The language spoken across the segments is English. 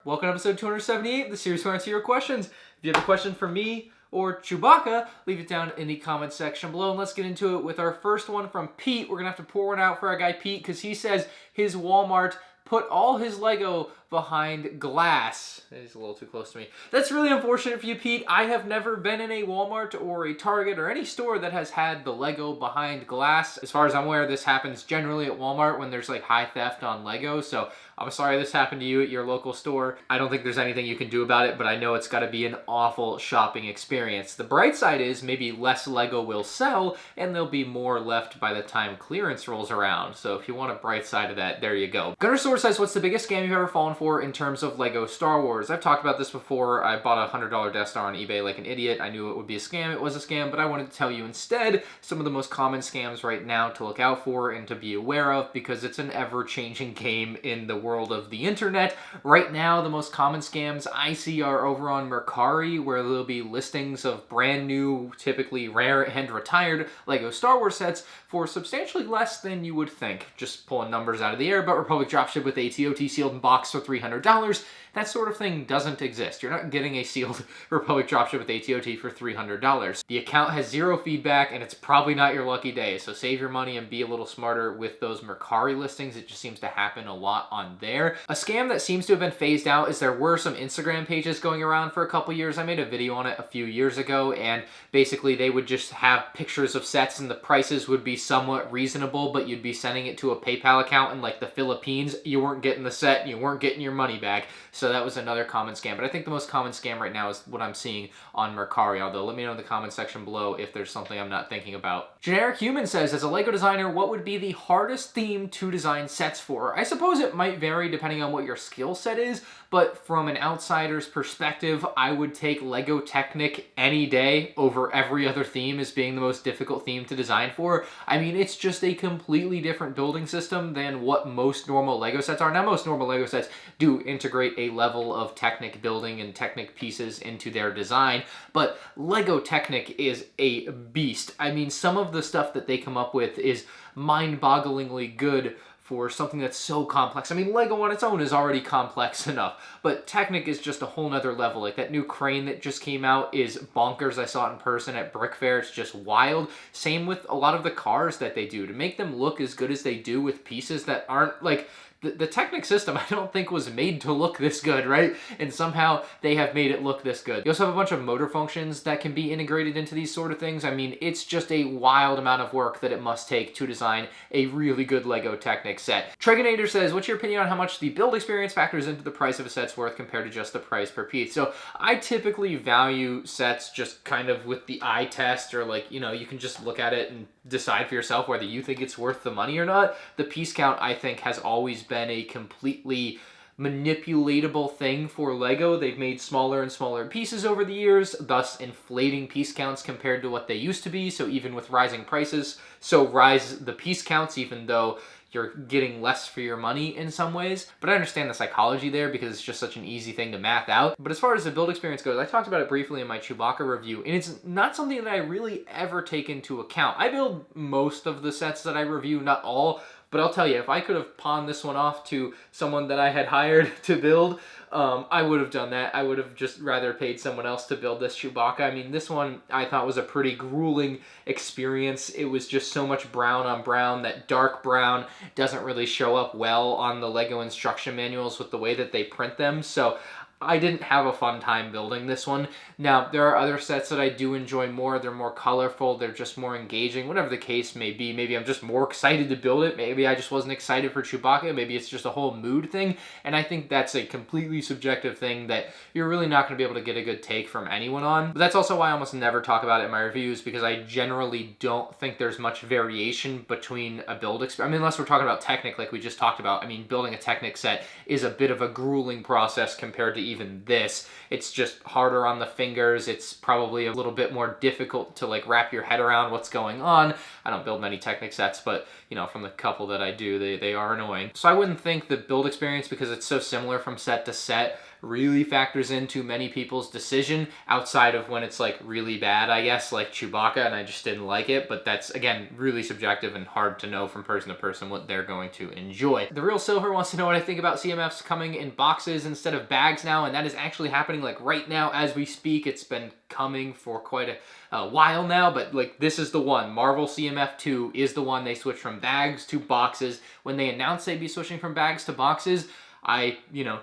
Welcome to episode 278 of the series where I answer your questions. If you have a question for me or Chewbacca, leave it down in the comment section below. And let's get into it with our first one from Pete. We're going to have to pour one out for our guy Pete because he says his Walmart put all his Lego behind glass. He's a little too close to me. That's really unfortunate for you, Pete. I have never been in a Walmart or a Target or any store that has had the Lego behind glass. As far as I'm aware, this happens generally at Walmart when there's like high theft on Lego. So I'm sorry this happened to you at your local store. I don't think there's anything you can do about it, but I know it's got to be an awful shopping experience. The bright side is maybe less Lego will sell and there'll be more left by the time clearance rolls around. So if you want a bright side of that, there you go. Gunship says, what's the biggest scam you've ever fallen for in terms of Lego Star Wars? I've talked about this before. I bought a $100 Death Star on eBay like an idiot. I knew it would be a scam. It was a scam, but I wanted to tell you instead some of the most common scams right now to look out for and to be aware of because it's an ever-changing game in the world of the internet. Right now, the most common scams I see are over on Mercari, where there'll be listings of brand new, typically rare and retired Lego Star Wars sets for substantially less than you would think. Just pulling numbers out of the air, but Republic dropship with ATOT sealed in box for $300. That sort of thing doesn't exist. You're not getting a sealed Republic dropship with ATOT for $300. The account has zero feedback and it's probably not your lucky day. So save your money and be a little smarter with those Mercari listings. It just seems to happen a lot on there. A scam that seems to have been phased out is there were some Instagram pages going around for a couple years. I made a video on it a few years ago and basically they would just have pictures of sets and the prices would be somewhat reasonable, but you'd be sending it to a PayPal account in like the Philippines. You weren't getting the set and you weren't getting your money back. So that was another common scam. But I think the most common scam right now is what I'm seeing on Mercari. Although let me know in the comment section below if there's something I'm not thinking about. Generic Human says, as a Lego designer, what would be the hardest theme to design sets for? I suppose it might vary depending on what your skill set is, but from an outsider's perspective, I would take Lego Technic any day over every other theme as being the most difficult theme to design for. I mean, it's just a completely different building system than what most normal Lego sets are. Now, most normal Lego sets do integrate a level of Technic building and Technic pieces into their design, but Lego Technic is a beast. I mean, some of the stuff that they come up with is mind-bogglingly good for something that's so complex. I mean, Lego on its own is already complex enough, but Technic is just a whole nother level. Like that new crane that just came out is bonkers. I saw it in person at Brick Fair. It's just wild. Same with a lot of the cars that they do. To make them look as good as they do with pieces that aren't like... The Technic system, I don't think, was made to look this good, right? And somehow they have made it look this good. You also have a bunch of motor functions that can be integrated into these sort of things. I mean, it's just a wild amount of work that it must take to design a really good Lego Technic set. Treganator says, what's your opinion on how much the build experience factors into the price of a set's worth compared to just the price per piece? So I typically value sets just kind of with the eye test, or like, you know, you can just look at it and decide for yourself whether you think it's worth the money or not. The piece count, I think, has always been a completely manipulatable thing for Lego. They've made smaller and smaller pieces over the years, thus inflating piece counts compared to what they used to be. So even with rising prices, so rise the piece counts, even though you're getting less for your money in some ways. But I understand the psychology there because it's just such an easy thing to math out. But as far as the build experience goes, I talked about it briefly in my Chewbacca review, and it's not something that I really ever take into account. I build most of the sets that I review, not all, but I'll tell you, if I could have pawned this one off to someone that I had hired to build, I would have done that. I would have just rather paid someone else to build this Chewbacca. I mean, this one I thought was a pretty grueling experience. It was just so much brown on brown. That dark brown doesn't really show up well on the Lego instruction manuals with the way that they print them. So I didn't have a fun time building this one. Now, there are other sets that I do enjoy more. They're more colorful. They're just more engaging, whatever the case may be. Maybe I'm just more excited to build it. Maybe I just wasn't excited for Chewbacca. Maybe it's just a whole mood thing. And I think that's a completely subjective thing that you're really not going to be able to get a good take from anyone on. But that's also why I almost never talk about it in my reviews, because I generally don't think there's much variation between a build experience. I mean, unless we're talking about Technic like we just talked about. I mean, building a Technic set is a bit of a grueling process compared to even this. It's just harder on the fingers. It's probably a little bit more difficult to like wrap your head around what's going on. I don't build many Technic sets, but you know, from the couple that I do, they are annoying. So I wouldn't think the build experience, because it's so similar from set to set, really factors into many people's decision outside of when it's like really bad, I guess, like Chewbacca, and I just didn't like it. But that's, again, really subjective and hard to know from person to person what they're going to enjoy. The Real Silver wants to know what I think about CMFs coming in boxes instead of bags now, and that is actually happening like right now as we speak. It's been coming for quite a while now, but like this is the one. Marvel CMF 2 is the one. They switched from bags to boxes. When they announced they'd be switching from bags to boxes, I,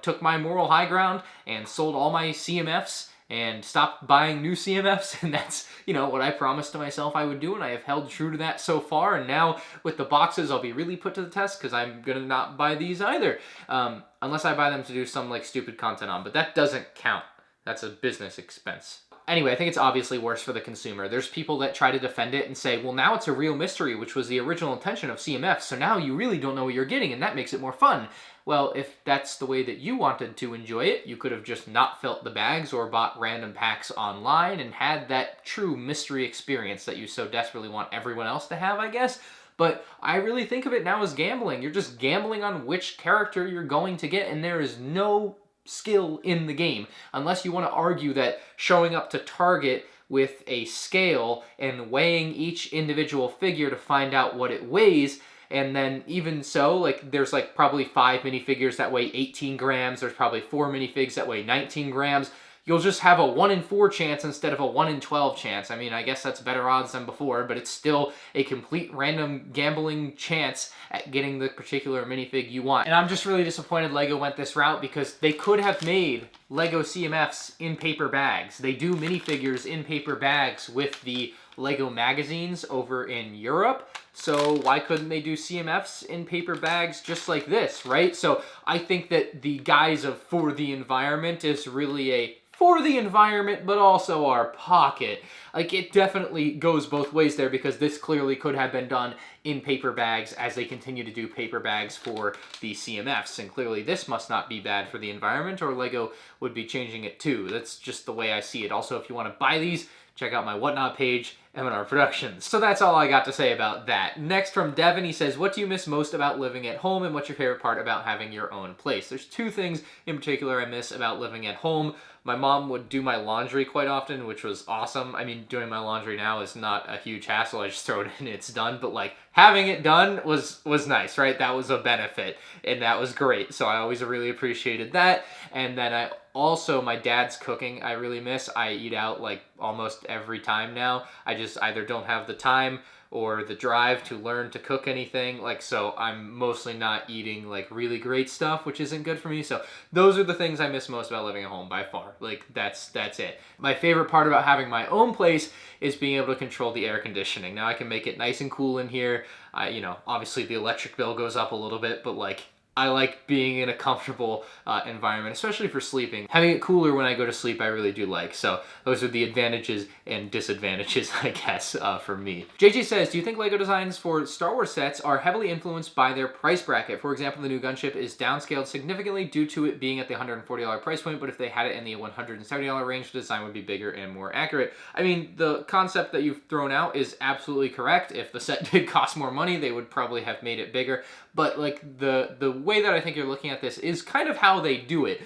took my moral high ground and sold all my CMFs and stopped buying new CMFs, and that's, what I promised to myself I would do, and I have held true to that so far. And now with the boxes, I'll be really put to the test because I'm gonna not buy these either, unless I buy them to do some like stupid content on, but that doesn't count. That's a business expense. Anyway, I think it's obviously worse for the consumer. There's people that try to defend it and say, well, now it's a real mystery, which was the original intention of CMF, so now you really don't know what you're getting, and that makes it more fun. Well, if that's the way that you wanted to enjoy it, you could have just not felt the bags or bought random packs online and had that true mystery experience that you so desperately want everyone else to have, I guess. But I really think of it now as gambling. You're just gambling on which character you're going to get, and there is no skill in the game, unless you want to argue that showing up to Target with a scale and weighing each individual figure to find out what it weighs, and then even so, like, there's like probably 5 minifigures that weigh 18 grams, there's probably 4 minifigs that weigh 19 grams, you'll just have a 1 in 4 chance instead of a 1 in 12 chance. I mean, I guess that's better odds than before, but it's still a complete random gambling chance at getting the particular minifig you want. And I'm just really disappointed LEGO went this route because they could have made LEGO CMFs in paper bags. They do minifigures in paper bags with the LEGO magazines over in Europe. So why couldn't they do CMFs in paper bags just like this, right? So I think that the guise of for the environment is really a for the environment, but also our pocket. Like, it definitely goes both ways there because this clearly could have been done in paper bags as they continue to do paper bags for the CMFs. And clearly this must not be bad for the environment, or LEGO would be changing it too. That's just the way I see it. Also, if you want to buy these, check out my Whatnot page, MandR Productions. So that's all I got to say about that. Next from Devin, he says, what do you miss most about living at home, and what's your favorite part about having your own place? There's 2 things in particular I miss about living at home. My mom would do my laundry quite often, which was awesome. I mean, doing my laundry now is not a huge hassle. I just throw it in, it's done. But like, having it done was nice, right? That was a benefit, and that was great. So I always really appreciated that. And then also, my dad's cooking I really miss. I eat out like almost every time now. I just either don't have the time or the drive to learn to cook anything. Like, so I'm mostly not eating like really great stuff, which isn't good for me. So those are the things I miss most about living at home by far. Like, that's it. My favorite part about having my own place is being able to control the air conditioning. Now I can make it nice and cool in here. Obviously the electric bill goes up a little bit, but like, I like being in a comfortable environment, especially for sleeping. Having it cooler when I go to sleep, I really do like. So those are the advantages and disadvantages, I guess, for me. JJ says, do you think LEGO designs for Star Wars sets are heavily influenced by their price bracket? For example, the new Gunship is downscaled significantly due to it being at the $140 price point, but if they had it in the $170 range, the design would be bigger and more accurate. I mean, the concept that you've thrown out is absolutely correct. If the set did cost more money, they would probably have made it bigger. But like, the way that I think you're looking at this is kind of how they do it.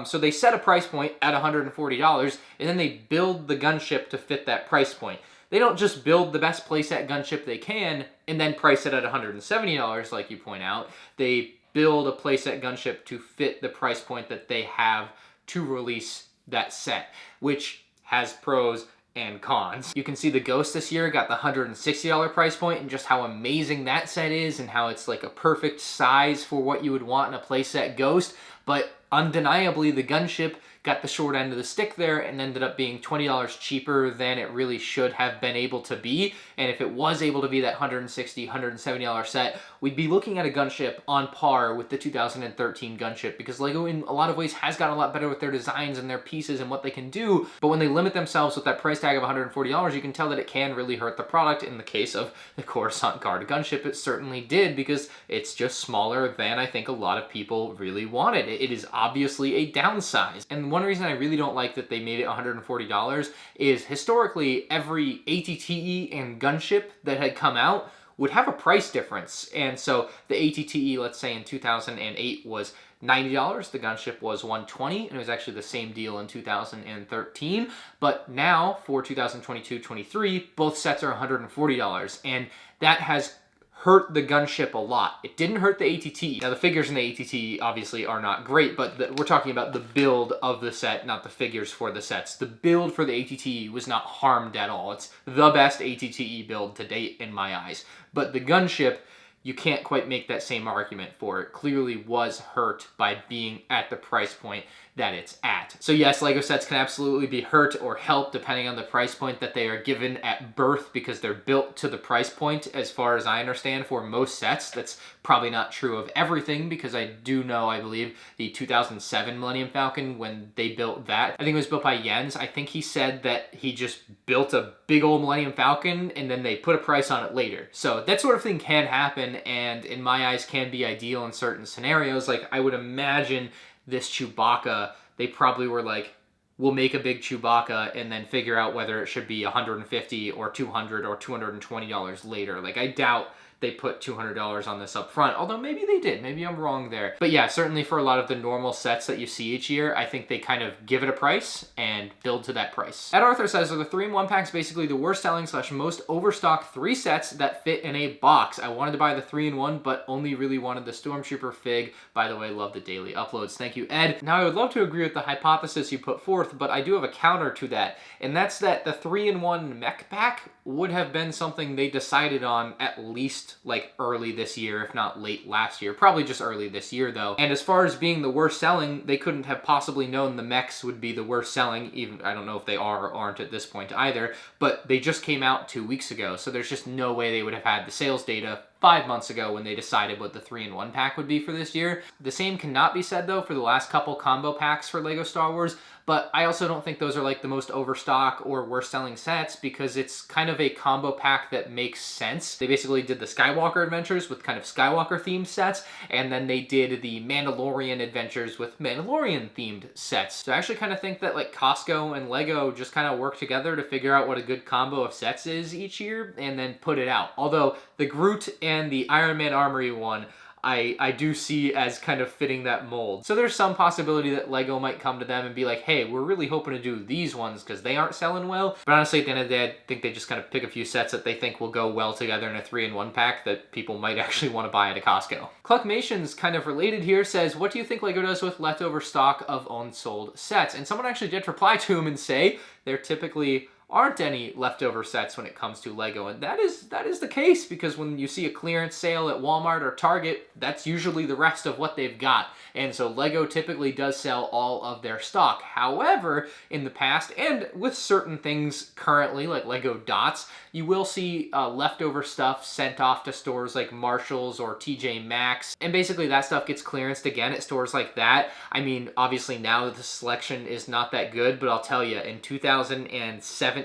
So they set a price point at $140, and then they build the Gunship to fit that price point. They don't just build the best playset Gunship they can and then price it at $170 like you point out. They build a playset Gunship to fit the price point that they have to release that set, which has pros and cons. You can see the Ghost this year got the $160 price point, and just how amazing that set is and how it's like a perfect size for what you would want in a playset Ghost. But undeniably, the Gunship got the short end of the stick there and ended up being $20 cheaper than it really should have been able to be. And if it was able to be that $160, $170 set, we'd be looking at a Gunship on par with the 2013 Gunship, because LEGO in a lot of ways has gotten a lot better with their designs and their pieces and what they can do. But when they limit themselves with that price tag of $140, you can tell that it can really hurt the product. In the case of the Coruscant Guard Gunship, it certainly did, because it's just smaller than I think a lot of people really wanted. It is obviously a downsize. And one reason I really don't like that they made it $140 is historically every ATTE and Gunship that had come out would have a price difference. And so the ATTE, let's say in 2008 was $90, the Gunship was $120, and it was actually the same deal in 2013. But now for 2022-23, both sets are $140, and that has hurt the Gunship a lot. It didn't hurt the ATTE. Now the figures in the ATTE obviously are not great, but we're talking about the build of the set, not the figures for the sets. The build for the ATTE was not harmed at all. It's the best ATTE build to date in my eyes. But the Gunship, you can't quite make that same argument for. It clearly was hurt by being at the price point that it's at. So yes, LEGO sets can absolutely be hurt or helped depending on the price point that they are given at birth, because they're built to the price point, as far as I understand, for most sets. That's probably not true of everything, because I do know, I believe, the 2007 Millennium Falcon, when they built that, I think it was built by Jens. I think he said that he just built a big old Millennium Falcon and then they put a price on it later. So that sort of thing can happen, and in my eyes can be ideal in certain scenarios. Like, I would imagine this Chewbacca, they probably were like, we'll make a big Chewbacca and then figure out whether it should be $150 or $200 or $220 later. Like, I doubt they put $200 on this up front, although maybe they did. Maybe I'm wrong there. But yeah, certainly for a lot of the normal sets that you see each year, I think they kind of give it a price and build to that price. Ed Arthur says, are the 3-in-1 packs basically the worst selling / most overstocked 3 sets that fit in a box? I wanted to buy the 3-in-1, but only really wanted the Stormtrooper fig. By the way, love the daily uploads. Thank you, Ed. Now, I would love to agree with the hypothesis you put forth, but I do have a counter to that, and that's that the 3-in-1 mech pack would have been something they decided on at least like early this year, if not late last year. Probably just early this year though. And as far as being the worst selling, they couldn't have possibly known the mechs would be the worst selling. Even, I don't know if they are or aren't at this point either, but they just came out 2 weeks ago. So there's just no way they would have had the sales data 5 months ago when they decided what the 3-in-1 pack would be for this year. The same cannot be said though for the last couple combo packs for LEGO Star Wars, but I also don't think those are like the most overstock or worst selling sets, because it's kind of a combo pack that makes sense. They basically did the Skywalker Adventures with kind of Skywalker themed sets, and then they did the Mandalorian Adventures with Mandalorian themed sets. So I actually kind of think that like Costco and LEGO just kind of work together to figure out what a good combo of sets is each year and then put it out. Although the Groot and the Iron Man Armory one, I do see as kind of fitting that mold. So there's some possibility that LEGO might come to them and be like, hey, we're really hoping to do these ones because they aren't selling well. But honestly, at the end of the day, I think they just kind of pick a few sets that they think will go well together in a 3-in-1 pack that people might actually want to buy at a Costco. Cluckmation's kind of related here, says, what do you think LEGO does with leftover stock of unsold sets? And someone actually did reply to him and say there typically aren't any leftover sets when it comes to LEGO, and that is the case, because when you see a clearance sale at Walmart or Target, that's usually the rest of what they've got. And so LEGO typically does sell all of their stock. However, in the past, and with certain things currently, like LEGO Dots, you will see leftover stuff sent off to stores like Marshall's or TJ Maxx, and basically that stuff gets clearanced again at stores like that. I mean, obviously now the selection is not that good, but I'll tell you, in 2017,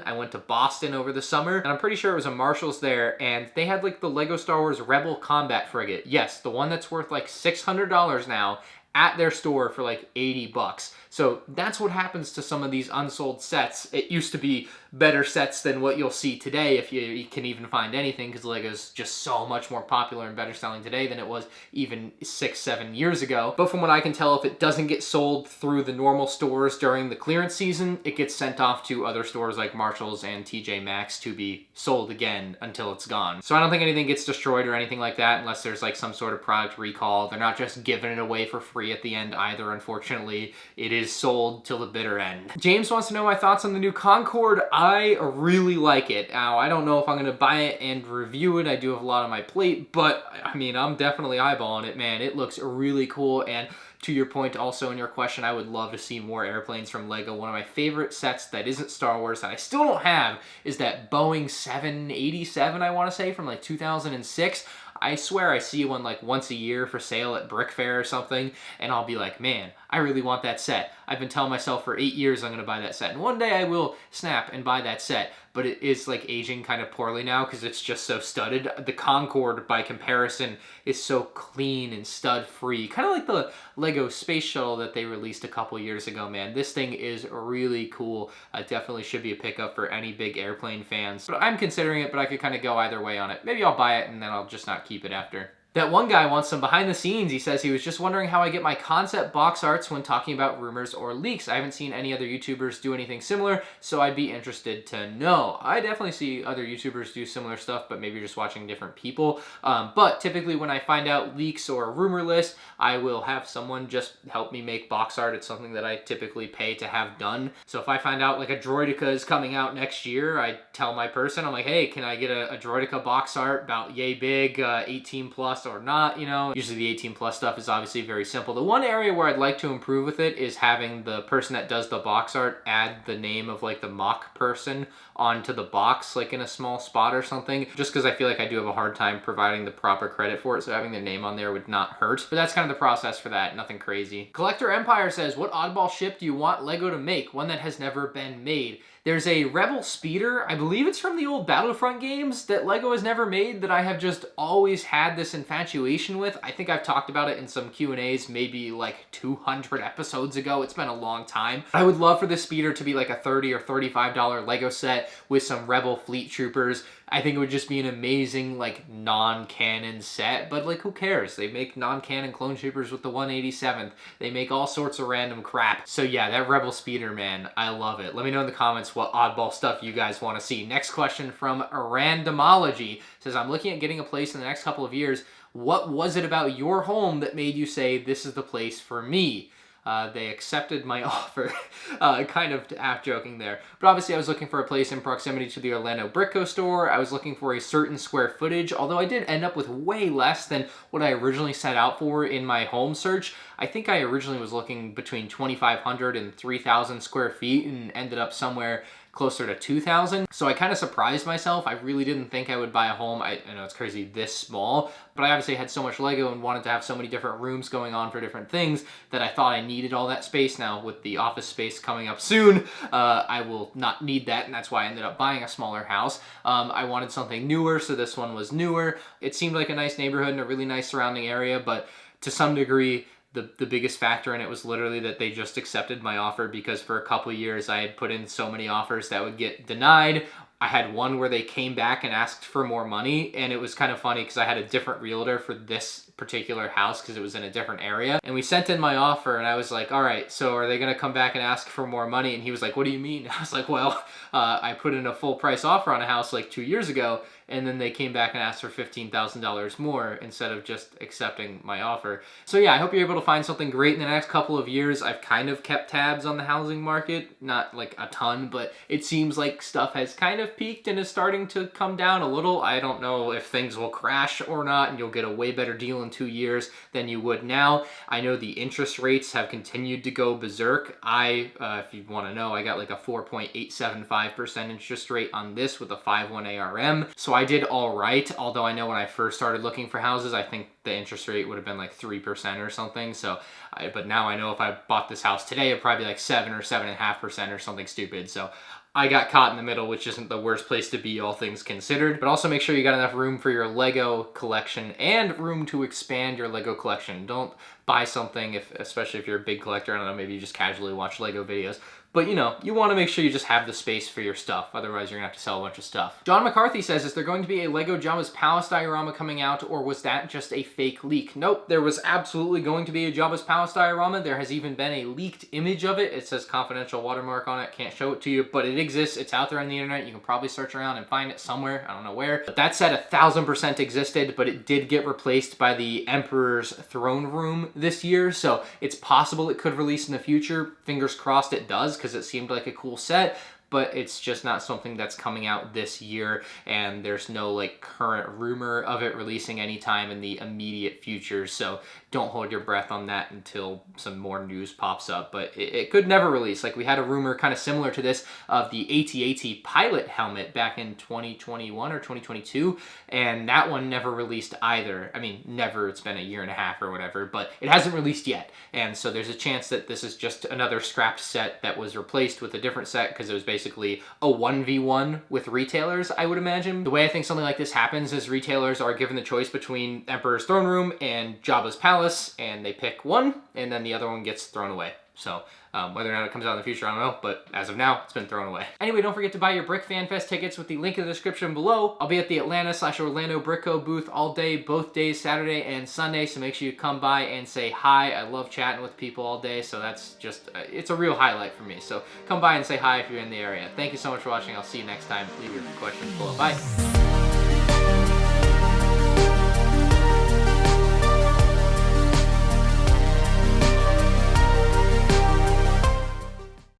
I went to Boston over the summer, and I'm pretty sure it was a Marshall's there, and they had like the LEGO Star Wars Rebel Combat Frigate. Yes, the one that's worth like $600 now, at their store for like $80. So that's what happens to some of these unsold sets. It used to be better sets than what you'll see today, if you can even find anything, because LEGO's just so much more popular and better selling today than it was even 6-7 years ago. But from what I can tell, if it doesn't get sold through the normal stores during the clearance season, it gets sent off to other stores like Marshall's and TJ Maxx to be sold again until it's gone. So I don't think anything gets destroyed or anything like that unless there's like some sort of product recall. They're not just giving it away for free at the end either, unfortunately. It is sold till the bitter end. James wants to know my thoughts on the new Concorde. I really like it. Now, I don't know if I'm going to buy it and review it. I do have a lot on my plate, but I mean, I'm definitely eyeballing it, man. It looks really cool, and to your point also in your question, I would love to see more airplanes from LEGO. One of my favorite sets that isn't Star Wars that I still don't have is that Boeing 787, I want to say, from like 2006. I swear I see one like once a year for sale at Brick Fair or something, and I'll be like, man, I really want that set. I've been telling myself for 8 years I'm going to buy that set. And one day I will snap and buy that set. But it is like aging kind of poorly now because it's just so studded. The Concorde, by comparison, is so clean and stud free. Kind of like the Lego Space Shuttle that they released a couple years ago, man. This thing is really cool. Definitely should be a pickup for any big airplane fans. But I'm considering it, but I could kind of go either way on it. Maybe I'll buy it and then I'll just not keep it after. That one guy wants some behind the scenes. He says he was just wondering how I get my concept box arts when talking about rumors or leaks. I haven't seen any other YouTubers do anything similar, so I'd be interested to know. I definitely see other YouTubers do similar stuff, but maybe just watching different people. But typically when I find out leaks or rumor lists, I will have someone just help me make box art. It's something that I typically pay to have done. So if I find out like a Droideka is coming out next year, I tell my person, I'm like, hey, can I get a Droideka box art about yay big, 18 plus, or not, you know. Usually the 18 plus stuff is obviously very simple. The one area where I'd like to improve with it is having the person that does the box art add the name of like the mock person onto the box, like in a small spot or something, just because I feel like I do have a hard time providing the proper credit for it, so having their name on there would not hurt. But that's kind of the process for that, nothing crazy. Collector Empire says, what oddball ship do you want Lego to make? One that has never been made. There's a Rebel Speeder, I believe it's from the old Battlefront games, that Lego has never made, that I have just always had this infatuation with. I think I've talked about it in some Q&As maybe like 200 episodes ago. It's been a long time. I would love for this speeder to be like a $30 or $35 Lego set with some Rebel Fleet Troopers. I think it would just be an amazing, like, non-canon set, but, like, who cares? They make non-canon clone troopers with the 187th. They make all sorts of random crap. So, yeah, that Rebel Speeder, man, I love it. Let me know in the comments what oddball stuff you guys want to see. Next question from Randomology says, I'm looking at getting a place in the next couple of years. What was it about your home that made you say, this is the place for me? They accepted my offer, kind of half joking there. But obviously I was looking for a place in proximity to the Orlando Brickco store. I was looking for a certain square footage, although I did end up with way less than what I originally set out for in my home search. I think I originally was looking between 2,500 and 3,000 square feet and ended up somewhere closer to 2,000. So I kind of surprised myself. I really didn't think I would buy a home. I know it's crazy this small, but I obviously had so much Lego and wanted to have so many different rooms going on for different things that I thought I needed all that space. Now with the office space coming up soon, I will not need that, and that's why I ended up buying a smaller house. I wanted something newer, so this one was newer. It seemed like a nice neighborhood and a really nice surrounding area, but to some degree, the biggest factor in it was literally that they just accepted my offer, because for a couple of years I had put in so many offers that would get denied. I had one where they came back and asked for more money, and it was kind of funny because I had a different realtor for this particular house because it was in a different area. And we sent in my offer and I was like, all right, so are they gonna come back and ask for more money? And he was like, what do you mean? I was like, well, I put in a full price offer on a house like 2 years ago, and then they came back and asked for $15,000 more instead of just accepting my offer. So yeah, I hope you're able to find something great in the next couple of years. I've kind of kept tabs on the housing market, not like a ton, but it seems like stuff has kind of peaked and is starting to come down a little. I don't know if things will crash or not, and you'll get a way better deal in 2 years than you would now. I know the interest rates have continued to go berserk. If you want to know, I got like a 4.875% interest rate on this with a 5.1 ARM. So I did all right, although I know when I first started looking for houses, I think the interest rate would have been like 3% or something. So, but now I know if I bought this house today, it'd probably be like 7 or 7.5% or something stupid. So I got caught in the middle, which isn't the worst place to be, all things considered. But also make sure you got enough room for your Lego collection and room to expand your Lego collection. Don't buy something, especially if you're a big collector, I don't know, maybe you just casually watch Lego videos. But you know, you want to make sure you just have the space for your stuff. Otherwise, you're going to have to sell a bunch of stuff. John McCarthy says, is there going to be a Lego Jabba's Palace diorama coming out, or was that just a fake leak? Nope, there was absolutely going to be a Jabba's Palace diorama. There has even been a leaked image of it. It says confidential watermark on it. Can't show it to you, but it exists. It's out there on the internet. You can probably search around and find it somewhere. I don't know where. But that set 1,000% existed, but it did get replaced by the Emperor's throne room this year. So it's possible it could release in the future. Fingers crossed it does, because it seemed like a cool set, but it's just not something that's coming out this year, and there's no like current rumor of it releasing anytime in the immediate future. So don't hold your breath on that until some more news pops up. But it could never release. Like, we had a rumor kind of similar to this of the AT-AT pilot helmet back in 2021 or 2022, and that one never released either. I mean, never, it's been a year and a half or whatever, but it hasn't released yet. And so there's a chance that this is just another scrapped set that was replaced with a different set, because it was basically a 1v1 with retailers, I would imagine. The way I think something like this happens is retailers are given the choice between Emperor's Throne Room and Jabba's Palace, and they pick one, and then the other one gets thrown away. So whether or not it comes out in the future, I don't know, but as of now, it's been thrown away. Anyway, don't forget to buy your Brick Fan Fest tickets with the link in the description below. I'll be at the Atlanta/Orlando Brickco booth all day, both days, Saturday and Sunday, so make sure you come by and say hi. I love chatting with people all day, so that's just, it's a real highlight for me. So come by and say hi if you're in the area. Thank you so much for watching. I'll see you next time. Leave your questions below. Bye.